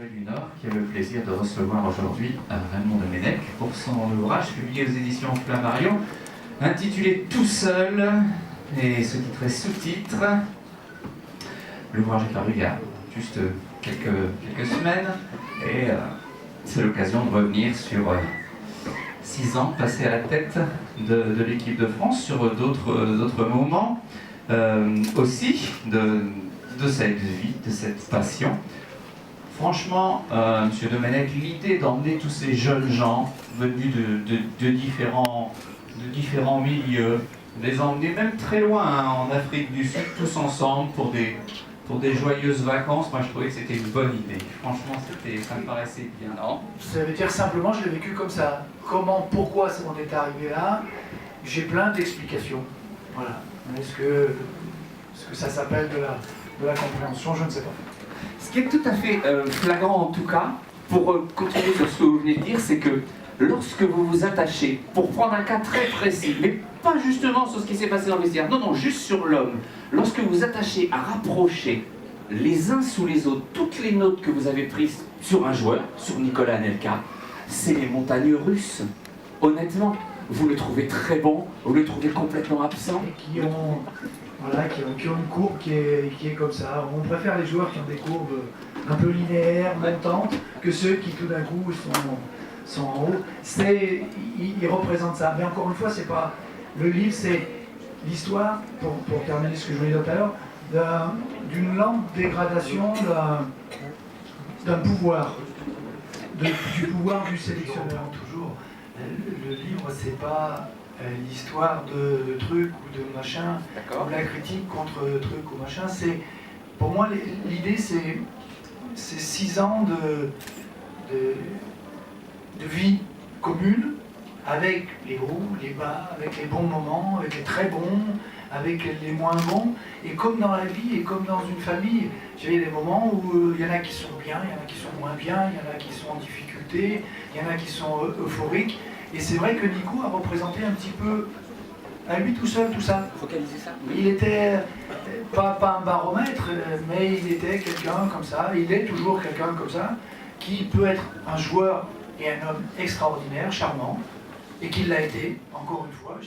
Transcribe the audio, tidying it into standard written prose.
Corée du Nord qui a le plaisir de recevoir aujourd'hui Raymond Domenech pour son ouvrage publié aux éditions Flammarion intitulé Tout seul, et ce titre est sous-titre. L'ouvrage est paru il y a juste quelques semaines et c'est l'occasion de revenir sur 6 ans passés à la tête de l'équipe de France, sur d'autres moments aussi de cette vie, de cette passion. Franchement, Monsieur Domenech, l'idée d'emmener tous ces jeunes gens venus de différents milieux, les emmener même très loin, hein, en Afrique du Sud, tous ensemble pour des joyeuses vacances, moi je trouvais que c'était une bonne idée. Franchement, ça me paraissait bien, non? Ça veut dire simplement, je l'ai vécu comme ça. Comment, pourquoi on est arrivé là? J'ai plein d'explications. Voilà. Est-ce que ça s'appelle de la compréhension? Je ne sais pas. Ce qui est tout à fait flagrant en tout cas, pour continuer sur ce que vous venez de dire, c'est que lorsque vous vous attachez, pour prendre un cas très précis, mais pas justement sur ce qui s'est passé dans le vestiaire, non, juste sur l'homme, lorsque vous vous attachez à rapprocher les uns sous les autres toutes les notes que vous avez prises sur un joueur, sur Nicolas Anelka, c'est les montagnes russes. Honnêtement, vous le trouvez très bon, vous le trouvez complètement absent. Et qui ont une courbe qui est comme ça. On préfère les joueurs qui ont des courbes un peu linéaires, montantes, que ceux qui tout d'un coup sont en haut. Ils représentent ça. Mais encore une fois, c'est pas le livre, c'est l'histoire, pour terminer ce que je voulais dire tout à l'heure, d'une lente dégradation d'un pouvoir, du pouvoir du sélectionneur. Toujours, le livre, c'est pas l'histoire de truc ou de machin, ou la critique contre truc ou machin. Pour moi, l'idée, c'est 6 ans de vie commune, avec les hauts, les bas, avec les bons moments, avec les très bons, avec les moins bons. Et comme dans la vie, et comme dans une famille, il y a des moments où il y en a qui sont bien, il y en a qui sont moins bien, il y en a qui sont en difficulté, il y en a qui sont euphoriques. Et c'est vrai que Nico a représenté un petit peu, à lui tout seul, tout ça. Focaliser ça. Il était pas un baromètre, mais il était quelqu'un comme ça, il est toujours quelqu'un comme ça, qui peut être un joueur et un homme extraordinaire, charmant, et qui l'a été, encore une fois.